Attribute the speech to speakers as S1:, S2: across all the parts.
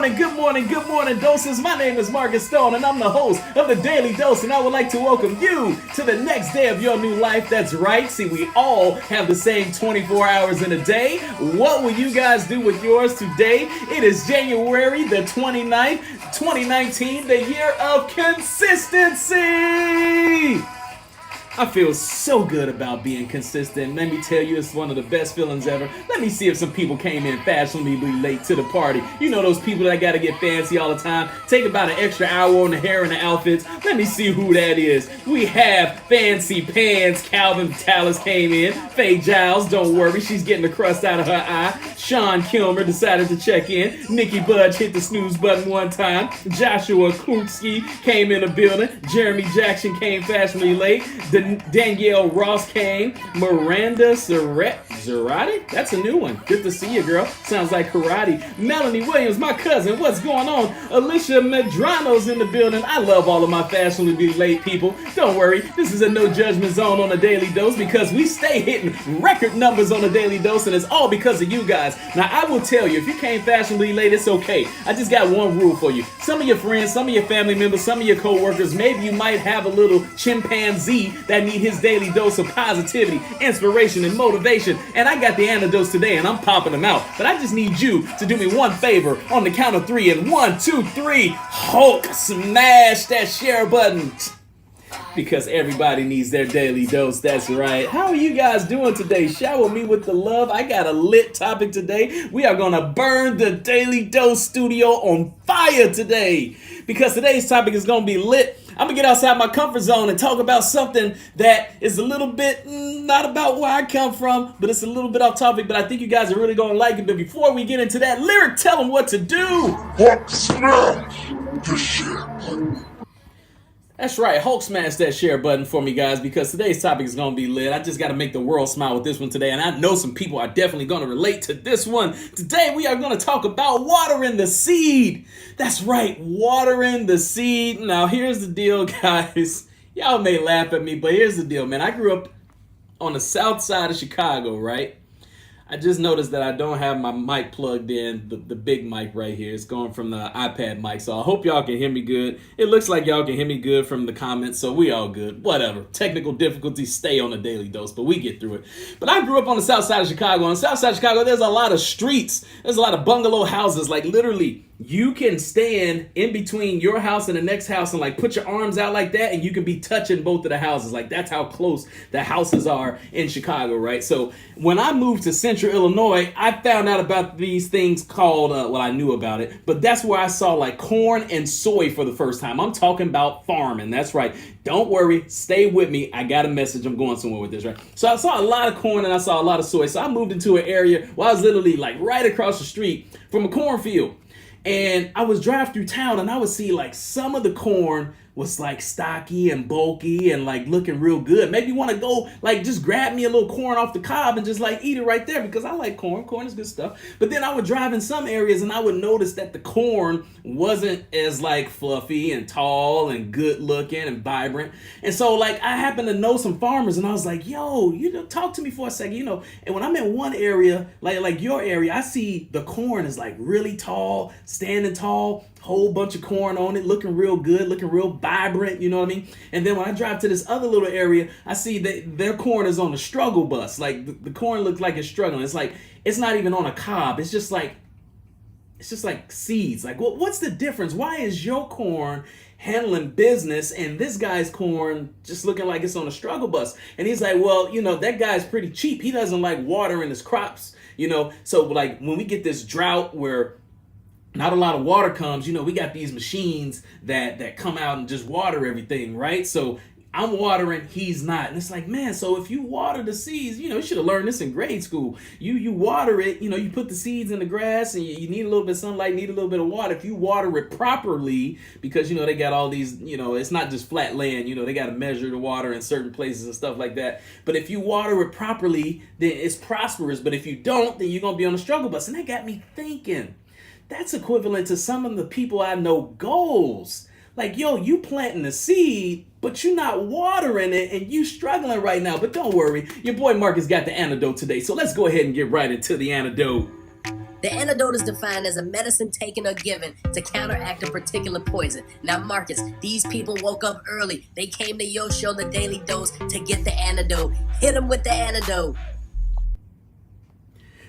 S1: good morning, doses. My name is Markiss Stone, and I'm the host of the Daily Dose, and I would like to welcome you to the next day of your new life. That's right. See, we all have the same 24 hours in a day. What will you guys do with yours today? It is January the 29th, 2019, the year of consistency. I feel so good about being consistent. Let me tell you, it's one of the best feelings ever. Let me see if some people came in fashionably late to the party. You know those people that gotta get fancy all the time, take about an extra hour on the hair and the outfits. Let me see who that is. We have Fancy Pants, Calvin Tallis came in. Faye Giles, don't worry, she's getting the crust out of her eye. Sean Kilmer decided to check in. Nikki Budge hit the snooze button one time. Joshua Klutsky came in the building. Jeremy Jackson came fashionably late. Danielle Ross came. Miranda Zarate? That's a new one. Good to see you, girl. Sounds like karate. Melanie Williams, my cousin. What's going on? Alicia Medrano's in the building. I love all of my fashionably late people. Don't worry, this is a no judgment zone on the Daily Dose because we stay hitting record numbers on the Daily Dose, and it's all because of you guys. Now, I will tell you, if you came fashionably late, it's okay. I just got one rule for you. Some of your friends, some of your family members, some of your co-workers, maybe you might have a little chimpanzee that need his daily dose of positivity, inspiration, and motivation. And I got the antidotes today, and I'm popping them out. But I just need you to do me one favor on the count of three. And 1, 2, 3, Hulk smash that share button. Because everybody needs their daily dose. That's right. How are you guys doing today? Shower me with the love. I got a lit topic today. We are going to burn the Daily Dose studio on fire today. Because today's topic is going to be lit. I'm going to get outside my comfort zone and talk about something that is a little bit not about where I come from, but it's a little bit off topic, but I think you guys are really going to like it. But before we get into that lyric, tell them what to do.
S2: Hulk smash the share button.
S1: That's right, Hulk smash that share button for me, guys, because today's topic is going to be lit. I just got to make the world smile with this one today, and I know some people are definitely going to relate to this one. Today, we are going to talk about watering the seed. That's right, watering the seed. Now, here's the deal, guys. Y'all may laugh at me, but here's the deal, man. I grew up on the south side of Chicago, right? I just noticed that I don't have my mic plugged in, the big mic right here. It's going from the iPad mic, so I hope y'all can hear me good. It looks like y'all can hear me good from the comments, so we all good. Whatever. Technical difficulties stay on the Daily Dose, but we get through it. But I grew up on the south side of Chicago. On the south side of Chicago, there's a lot of streets. There's a lot of bungalow houses. Like, literally, you can stand in between your house and the next house and, like, put your arms out like that, and you can be touching both of the houses. Like, that's how close the houses are in Chicago, right? So when I moved to Central Illinois, I found out about these things called, I knew about it, but that's where I saw like corn and soy for the first time. I'm talking about farming. That's right. Don't worry. Stay with me. I got a message. I'm going somewhere with this, right? So I saw a lot of corn and I saw a lot of soy. So I moved into an area where I was literally like right across the street from a cornfield. And I was driving through town and I would see like some of the corn was like stocky and bulky and like looking real good. Maybe you want to go like just grab me a little corn off the cob and just like eat it right there because I like corn. Corn is good stuff. But then I would drive in some areas and I would notice that the corn wasn't as like fluffy and tall and good looking and vibrant. And so like I happened to know some farmers and I was like, yo, talk to me for a second, And when I'm in one area, like your area, I see the corn is like really tall, standing tall, whole bunch of corn on it, looking real good, looking real vibrant, you know what I mean? And then when I drive to this other little area, I see that their corn is on the struggle bus. Like the corn looks like it's struggling. It's like, it's not even on a cob. It's just like seeds. Like, what's the difference? Why is your corn handling business and this guy's corn just looking like it's on a struggle bus? And he's like, well, that guy's pretty cheap. He doesn't like watering his crops, So like when we get this drought where not a lot of water comes, we got these machines that come out and just water everything, right? So I'm watering, he's not. And it's like, man, so if you water the seeds, you should have learned this in grade school. You water it, you put the seeds in the grass and you need a little bit of sunlight, need a little bit of water. If you water it properly, because, they got all these, it's not just flat land, they got to measure the water in certain places and stuff like that. But if you water it properly, then it's prosperous. But if you don't, then you're going to be on a struggle bus. And that got me thinking. That's equivalent to some of the people I know goals. Like, yo, you planting the seed, but you're not watering it and you struggling right now. But don't worry, your boy Mark has got the antidote today. So let's go ahead and get right into the antidote.
S3: The antidote is defined as a medicine taken or given to counteract a particular poison. Now, Marcus, these people woke up early. They came to your show, The Daily Dose, to get the antidote. Hit them with the antidote.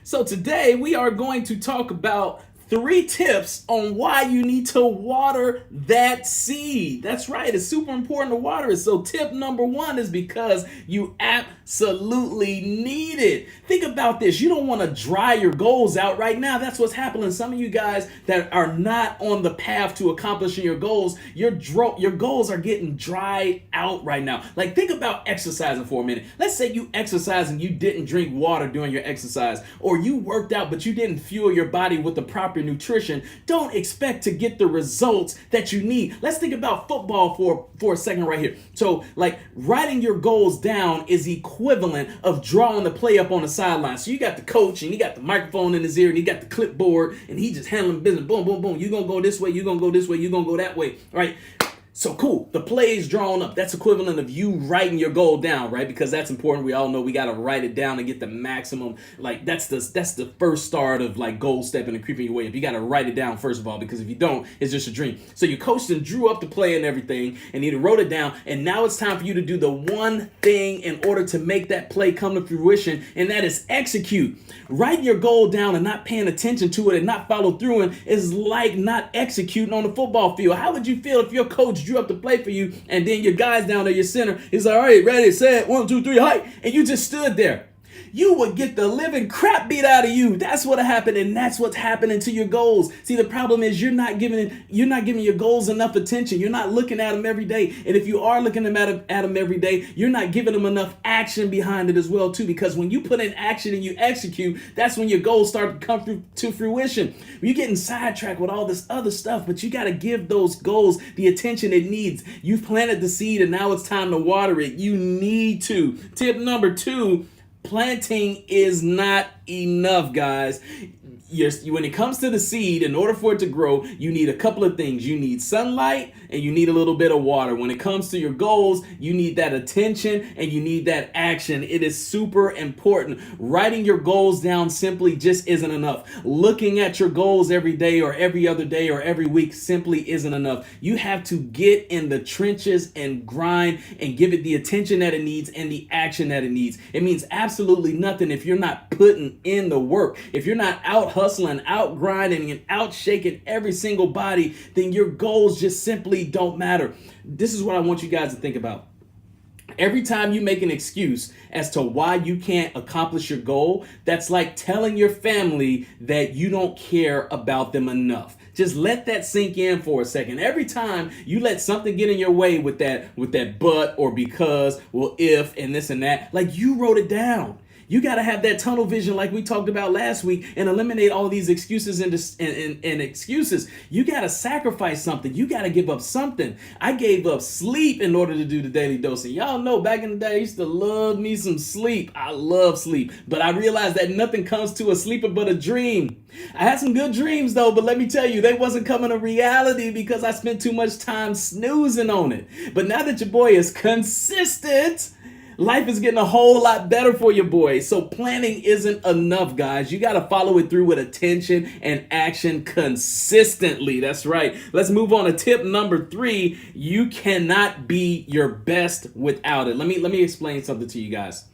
S1: So today we are going to talk about 3 tips on why you need to water that seed. That's right, it's super important to water it. So tip number 1 is because you absolutely need it. Think about this. You don't want to dry your goals out right now. That's what's happening. Some of you guys that are not on the path to accomplishing your goals, your goals are getting dried out right now. Like, think about exercising for a minute. Let's say you exercise and you didn't drink water during your exercise, or you worked out but you didn't fuel your body with the proper nutrition. Don't expect to get the results that you need. Let's think about football for a second right here. So, like, writing your goals down is equivalent of drawing the play up on the sideline. So you got the coach and you got the microphone in his ear and he got the clipboard and he just handling business. Boom, boom, boom. You're gonna go this way, you're gonna go this way, you're gonna go that way, right? So cool, the play is drawn up. That's equivalent of you writing your goal down, right? Because that's important. We all know we got to write it down and get the maximum. Like, that's the first start of like goal stepping and creeping your way up. You got to write it down first of all, because if you don't, it's just a dream. So your coach then drew up the play and everything, and he wrote it down. And now it's time for you to do the one thing in order to make that play come to fruition, and that is execute. Writing your goal down and not paying attention to it and not follow through it is like not executing on the football field. How would you feel if your coach drew up the play for you and then your guys down there, your center, is like, all right, ready, set, 1, 2, 3, height, and you just stood there? You would get the living crap beat out of you. That's what happened, and that's what's happening to your goals. See, the problem is you're not giving your goals enough attention. You're not looking at them every day, and if you are looking at them every day, you're not giving them enough action behind it as well too. Because when you put in action and you execute, that's when your goals start to come to fruition. You're getting sidetracked with all this other stuff, but you got to give those goals the attention it needs. You've planted the seed, and now it's time to water it. You need to. Tip number 2. Planting is not enough, guys. When it comes to the seed, in order for it to grow, you need a couple of things. You need sunlight and you need a little bit of water. When it comes to your goals, you need that attention and you need that action. It is super important. Writing your goals down simply just isn't enough. Looking at your goals every day or every other day or every week simply isn't enough. You have to get in the trenches and grind and give it the attention that it needs and the action that it needs. It means absolutely nothing if you're not putting in the work. If you're not out hustling, out grinding, and out shaking every single body, then your goals just simply don't matter. This is what I want you guys to think about. Every time you make an excuse as to why you can't accomplish your goal, that's like telling your family that you don't care about them enough. Just let that sink in for a second. Every time you let something get in your way with that but or because, well, if, and this and that, like you wrote it down. You got to have that tunnel vision like we talked about last week and eliminate all these excuses and excuses. You got to sacrifice something. You got to give up something. I gave up sleep in order to do the daily dose. And y'all know back in the day, I used to love me some sleep. I love sleep. But I realized that nothing comes to a sleeper but a dream. I had some good dreams though, but let me tell you, they wasn't coming to reality because I spent too much time snoozing on it. But now that your boy is consistent, life is getting a whole lot better for your boy. So planning isn't enough, guys. You got to follow it through with attention and action consistently. That's right. Let's move on to tip number 3. You cannot be your best without it. Let me explain something to you guys.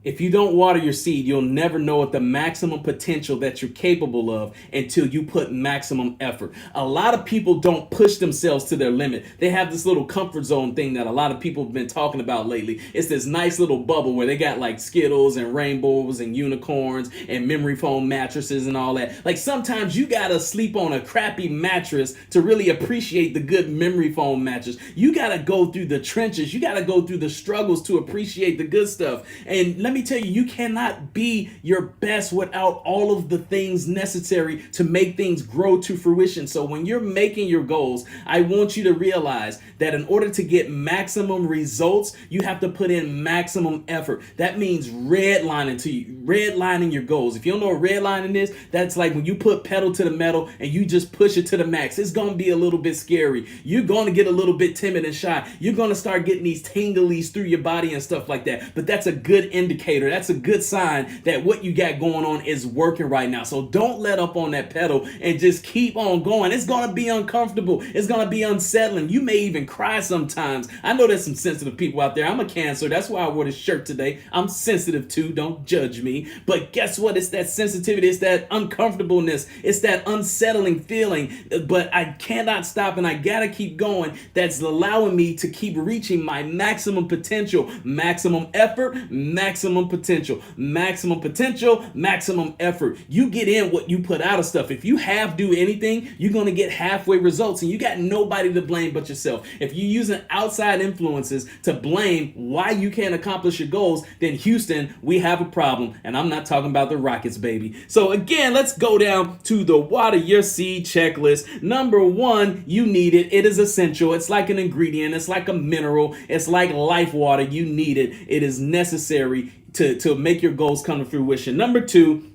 S1: If you don't water your seed, you'll never know at the maximum potential that you're capable of until you put maximum effort. A lot of people don't push themselves to their limit. They have this little comfort zone thing that a lot of people have been talking about lately. It's this nice little bubble where they got like Skittles and rainbows and unicorns and memory foam mattresses and all that. Like sometimes you gotta sleep on a crappy mattress to really appreciate the good memory foam mattress. You gotta go through the trenches. You gotta go through the struggles to appreciate the good stuff. And let me tell you, you cannot be your best without all of the things necessary to make things grow to fruition. So when you're making your goals, I want you to realize that in order to get maximum results, you have to put in maximum effort. That means redlining your goals. If you don't know what redlining is, that's like when you put pedal to the metal and you just push it to the max. It's going to be a little bit scary. You're going to get a little bit timid and shy. You're going to start getting these tinglies through your body and stuff like that. But that's a good indicator indicator. That's a good sign that what you got going on is working right now. So don't let up on that pedal and just keep on going. It's going to be uncomfortable. It's going to be unsettling. You may even cry sometimes. I know there's some sensitive people out there. I'm a Cancer. That's why I wore this shirt today. I'm sensitive too. Don't judge me. But guess what? It's that sensitivity. It's that uncomfortableness. It's that unsettling feeling. But I cannot stop and I got to keep going. That's allowing me to keep reaching my maximum potential. Maximum effort, maximum potential. Maximum potential, maximum effort. You get in what you put out of stuff. If you half do anything, you're going to get halfway results, and you got nobody to blame but yourself. If you're using outside influences to blame why you can't accomplish your goals, then Houston, we have a problem. And I'm not talking about the Rockets, baby. So again, let's go down to the water your seed checklist. Number one, you need it. It is essential. It's like an ingredient. It's like a mineral. It's like life water. You need it. It is necessary to make your goals come to fruition. Number two,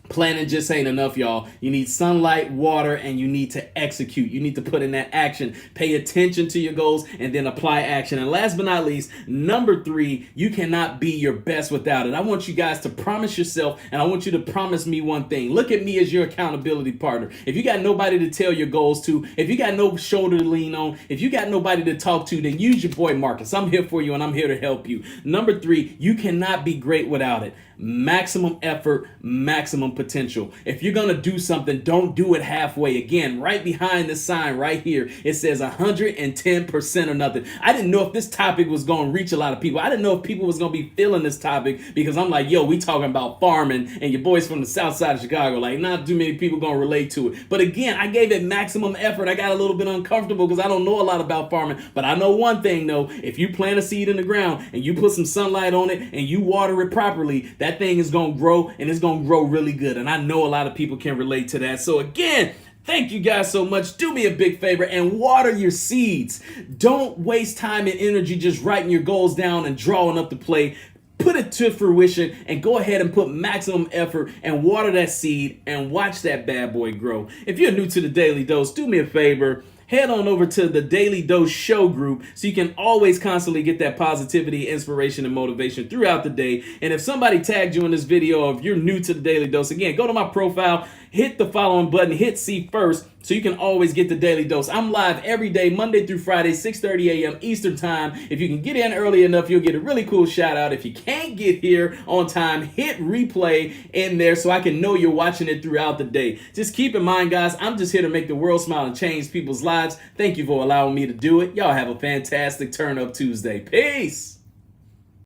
S1: planning just ain't enough, y'all. You need sunlight, water, and you need to execute. You need to put in that action. Pay attention to your goals and then apply action. And last but not least, number three, you cannot be your best without it. I want you guys to promise yourself, and I want you to promise me one thing. Look at me as your accountability partner. If you got nobody to tell your goals to, if you got no shoulder to lean on, if you got nobody to talk to, then use your boy Markiss. I'm here for you and I'm here to help you. Number three, you cannot be great without it. Maximum effort, maximum potential. If you're going to do something, don't do it halfway. Again, right behind the sign right here, it says 110% or nothing. I didn't know if this topic was going to reach a lot of people. I didn't know if people was going to be feeling this topic, because I'm like, yo, we talking about farming and your boys from the south side of Chicago. Like, not too many people going to relate to it. But again, I gave it maximum effort. I got a little bit uncomfortable because I don't know a lot about farming. But I know one thing, though. If you plant a seed in the ground and you put some sunlight on it and you water it properly, that thing is going to grow, and it's going to grow really good. And I know a lot of people can relate to that. So again, thank you guys so much. Do me a big favor and water your seeds. Don't waste time and energy just writing your goals down and drawing up the play. Put it to fruition and go ahead and put maximum effort and water that seed and watch that bad boy grow. If you're new to the Daily Dose, do me a favor. Head on over to the Daily Dose Show group so you can always constantly get that positivity, inspiration, and motivation throughout the day. And if somebody tagged you in this video, or if you're new to the Daily Dose, again, go to my profile, hit the following button, hit see first, so you can always get the Daily Dose. I'm live every day, Monday through Friday, 6:30 a.m. Eastern Time. If you can get in early enough, you'll get a really cool shout out. If you can't get here on time, hit replay in there so I can know you're watching it throughout the day. Just keep in mind, guys, I'm just here to make the world smile and change people's lives. Thank you for allowing me to do it. Y'all have a fantastic Turn Up Tuesday. Peace.